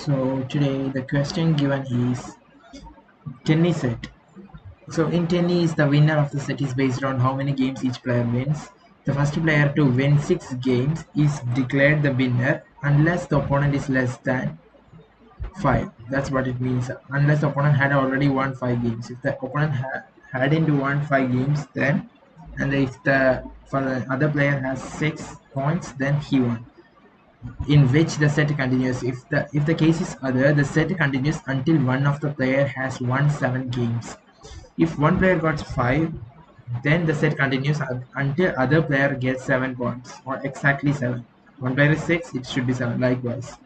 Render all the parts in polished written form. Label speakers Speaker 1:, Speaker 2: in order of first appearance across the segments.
Speaker 1: So today the question given is tennisSet. So in tennis, the winner of the set is based on how many games each player wins. The first player to win 6 games is declared the winner unless the opponent is less than 5. That's what it means. Unless the opponent had already won 5 games. If the opponent hadn't won 5 games, then and if the for the other player has 6 points, then he won. In which the set continues. If the case is other, the set continues until one of the player has won 7 games. If one player got 5, then the set continues until other player gets 7 points or exactly 7. One player is 6, it should be 7 likewise.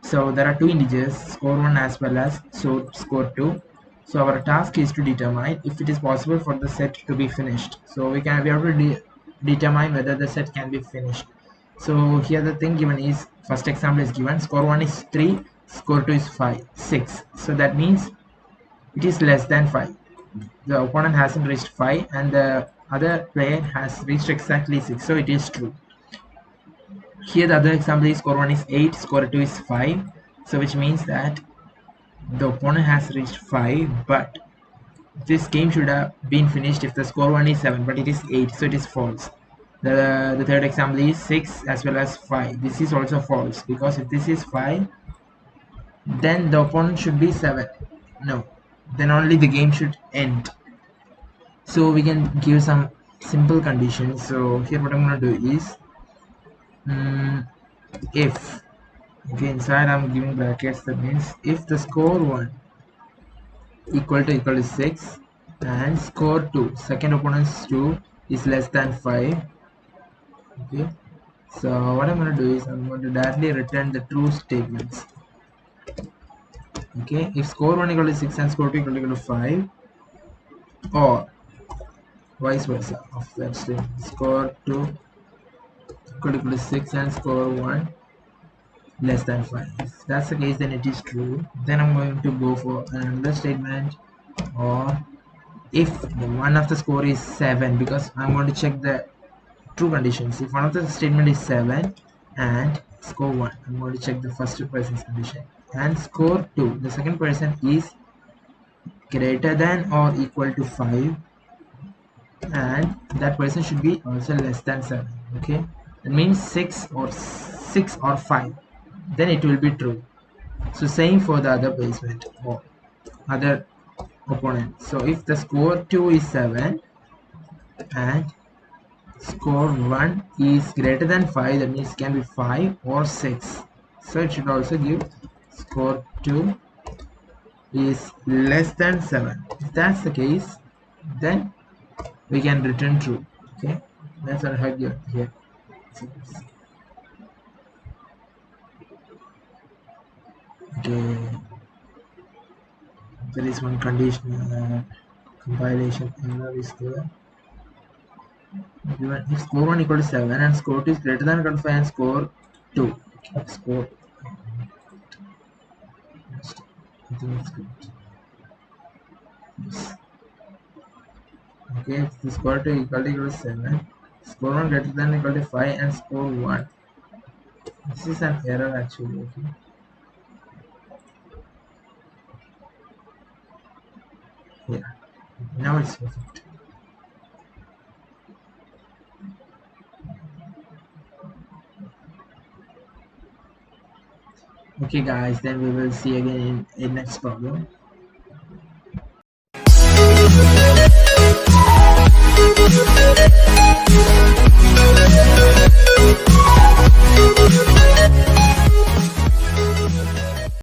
Speaker 1: So there are two integers, score 1 as well as score 2. So our task is to determine if it is possible for the set to be finished. So we have to determine whether the set can be finished. So here the thing given is, first example is given, score 1 is 3, score 2 is 6. So that means it is less than 5. The opponent hasn't reached 5 and the other player has reached exactly 6. So it is true. Here the other example is score 1 is 8, score 2 is 5. So which means that the opponent has reached 5, but this game should have been finished if the score 1 is 7, but it is 8, so it is false. The third example is 6 as well as 5. This is also false because if this is 5, then the opponent should be 7. No, then only the game should end. So we can give some simple conditions. So here what I'm going to do is if, okay, inside I'm giving brackets, that means if the score 1 equal to 6 and score 2, second opponent's 2 is less than 5. Okay, so what I'm going to do is I'm going to directly return the true statements. Okay, if score 1 equal to 6 and score 2 equal to 5, or vice versa of that statement, score 2 equal to 6 and score 1 less than 5. If that's the case, then it is true. Then I'm going to go for another statement, or if one of the score is 7, because I'm going to check the true conditions. If one of the statement is 7 and score 1, I'm going to check the first person's condition, and score 2, the second person is greater than or equal to 5, and that person should be also less than 7. Okay, that means 6 or 5, then it will be true. So same for the other placement or other opponent. So if the score 2 is 7 and score 1 is greater than 5, that means it can be 5 or 6. So it should also give score 2 is less than 7. If that's the case, then we can return true. Okay, that's what I have here. Okay, there is one condition, compilation error is there. If score 1 equal to 7 and score 2 is greater than or equal to 5 and score 2. Okay, score. I think it's good. Yes. Okay, if the score 2 equal to 7, score 1 greater than or equal to 5 and score 1. This is an error actually. Okay. Yeah. Now it's perfect. Okay guys, then we will see again in next problem.